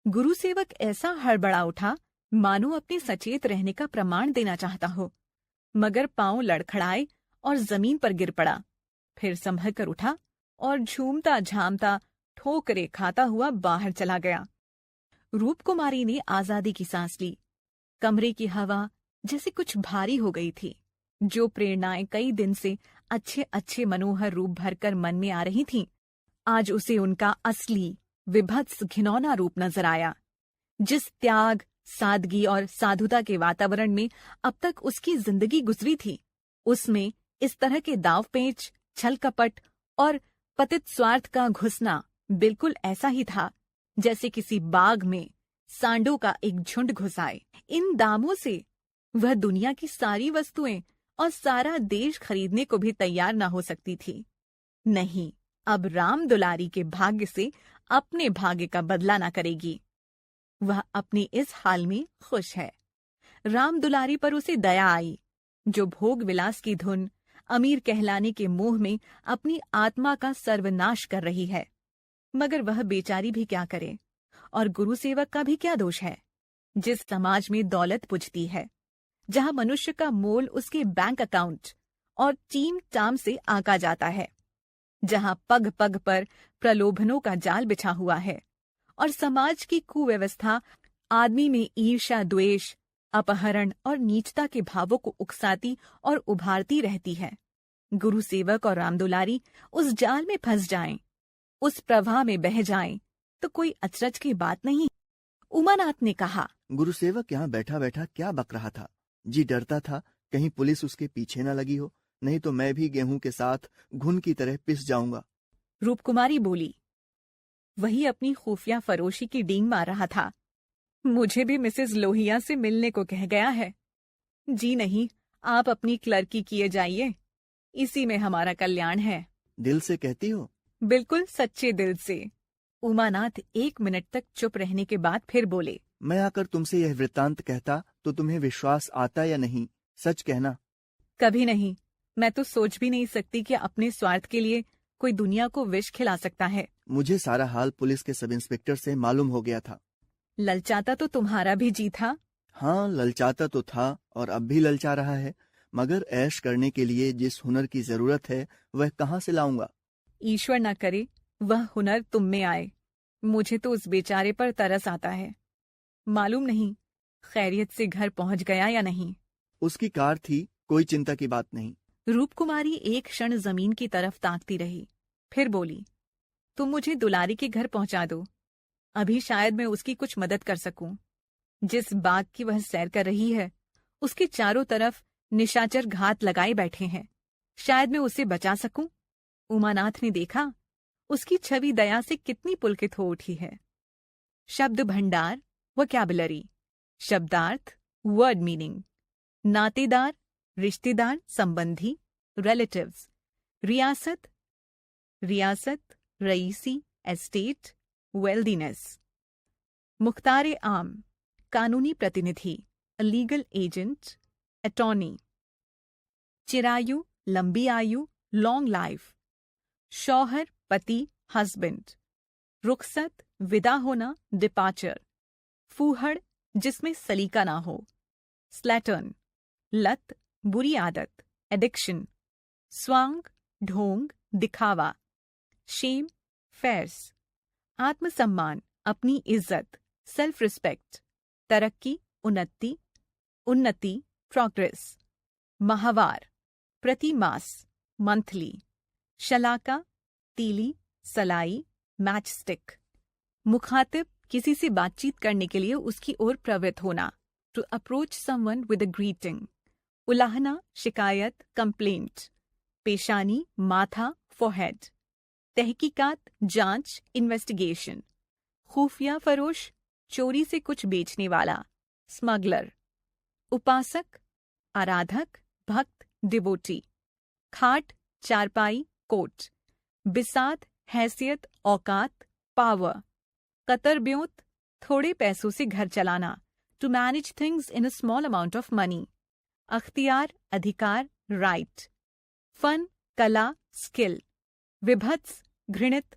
गुरुसेवक ऐसा हड़बड़ा उठा मानो अपने सचेत रहने का प्रमाण देना चाहता हो, मगर पांव लड़खड़ाए और जमीन पर गिर पड़ा। फिर संभल कर उठा और झूमता झामता ठोकरे खाता हुआ बाहर चला गया। रूपकुमारी ने आजादी की सांस ली। कमरे की हवा जैसे कुछ भारी हो गई थी। जो प्रेरणाएं कई दिन से अच्छे अच्छे मनोहर रूप भरकर मन में आ रही थीं, आज उसे उनका असली विभत्स घिनौना रूप नजर आया। जिस त्याग, सादगी और साधुता के वातावरण में अब तक उसकी जिंदगी गुजरी थी, उसमें इस तरह के दाव पेच, छल कपट और पतित स्वार्थ का घुसना बिल्कुल ऐसा ही था जैसे किसी बाग में सांडों का एक झुंड घुस आए। इन दामों से वह दुनिया की सारी वस्तुएं और सारा देश खरीदने को भी तैयार न हो सकती थी। नहीं, अब राम दुलारी के भाग्य से अपने भाग्य का बदला न करेगी। वह अपने इस हाल में खुश है। राम दुलारी पर उसे दया आई, जो भोग विलास की धुन, अमीर कहलाने के मोह में अपनी आत्मा का सर्वनाश कर रही है। मगर वह बेचारी भी क्या करे, और गुरुसेवक का भी क्या दोष है। जिस समाज में दौलत पुजती है, जहां मनुष्य का मोल उसके बैंक अकाउंट और टीम टाम से आंका जाता है, जहां पग पग पर प्रलोभनों का जाल बिछा हुआ है और समाज की कुव्यवस्था आदमी में ईर्ष्या, द्वेष, अपहरण और नीचता के भावों को उकसाती और उभारती रहती है, गुरुसेवक और रामदुलारी उस जाल में फंस जाएं, उस प्रवाह में बह जाएं, तो कोई अचरज की बात नहीं। उमानाथ ने कहा, गुरुसेवक यहाँ बैठा बैठा क्या बक रहा था। जी डरता था कहीं पुलिस उसके पीछे न लगी हो, नहीं तो मैं भी गेहूं के साथ घुन की तरह पिस जाऊंगा। रूपकुमारी बोली। वही अपनी खुफिया फरोशी की डींग मार रहा था। मुझे भी मिसेस लोहिया से मिलने को कह गया है। जी नहीं, आप अपनी क्लर्की किए जाइए, इसी में हमारा कल्याण है। दिल से कहती हो? बिल्कुल सच्चे दिल से। उमानाथ 1 मिनट तक चुप रहने के बाद फिर बोले, मैं आकर तुमसे यह वृत्तांत कहता तो तुम्हें विश्वास आता या नहीं? सच कहना। कभी नहीं। मैं तो सोच भी नहीं सकती कि अपने स्वार्थ के लिए कोई दुनिया को विष खिला सकता है। मुझे सारा हाल पुलिस के सब इंस्पेक्टर से मालूम हो गया था। ललचाता तो तुम्हारा भी जी था। हाँ, ललचाता तो था और अब भी ललचा रहा है, मगर ऐश करने के लिए जिस हुनर की जरूरत है वह कहाँ से लाऊंगा? ईश्वर न करे वह हुनर तुम में आए। मुझे तो उस बेचारे पर तरस आता है। मालूम नहीं खैरियत से घर पहुंच गया या नहीं। उसकी कार थी, कोई चिंता की बात नहीं। रूपकुमारी एक क्षण जमीन की तरफ ताकती रही, फिर बोली, तुम मुझे दुलारी के घर पहुंचा दो। अभी शायद मैं उसकी कुछ मदद कर सकूं। जिस बाग की वह सैर कर रही है, उसके चारों तरफ निशाचर घात लगाए बैठे हैं। शायद मैं उसे बचा सकूं। उमानाथ ने देखा उसकी छवि दया से कितनी पुलकित हो उठी है। शब्द भंडार, वोकैबुलरी, शब्दार्थ, वर्ड मीनिंग, नातेदार, रिश्तेदार, संबंधी, रिलेटिव्स, रियासत, रईसी, एस्टेट, वेल्दीनेस, मुख्तार आम, कानूनी प्रतिनिधि, लीगल एजेंट, अटॉर्नी, चिरायु, लंबी आयु, लॉन्ग लाइफ, शौहर, पति, हस्बैंड, रुखसत, विदा होना, डिपार्चर, फूहड़, जिसमें सलीका ना हो, स्लैटर्न, लत, बुरी आदत, एडिक्शन, स्वांग, ढोंग, दिखावा, शेम, फेर्स, आत्मसम्मान, अपनी इज्जत, सेल्फ रिस्पेक्ट, तरक्की, उन्नति, प्रोग्रेस, माहवार, प्रतिमास, मंथली, शलाका, तीली, सलाई, मैच स्टिक, मुखातिब, किसी से बातचीत करने के लिए उसकी ओर प्रवृत्त होना, to approach someone with a greeting, उलाहना, शिकायत, कंप्लेंट, पेशानी, माथा, फोरहेड, तहकीकात, जांच, इन्वेस्टिगेशन, खुफिया फरोश, चोरी से कुछ बेचने वाला, स्मगलर, उपासक, आराधक, भक्त, डिवोटी, खाट, चारपाई, कोट, बिसात, हैसियत, औकात, पावर, कतरब्योत, थोड़े पैसों से घर चलाना, to manage things in a small amount of money, अख्तियार, अधिकार, राइट, फन, कला, स्किल, विभत्स, घृणित,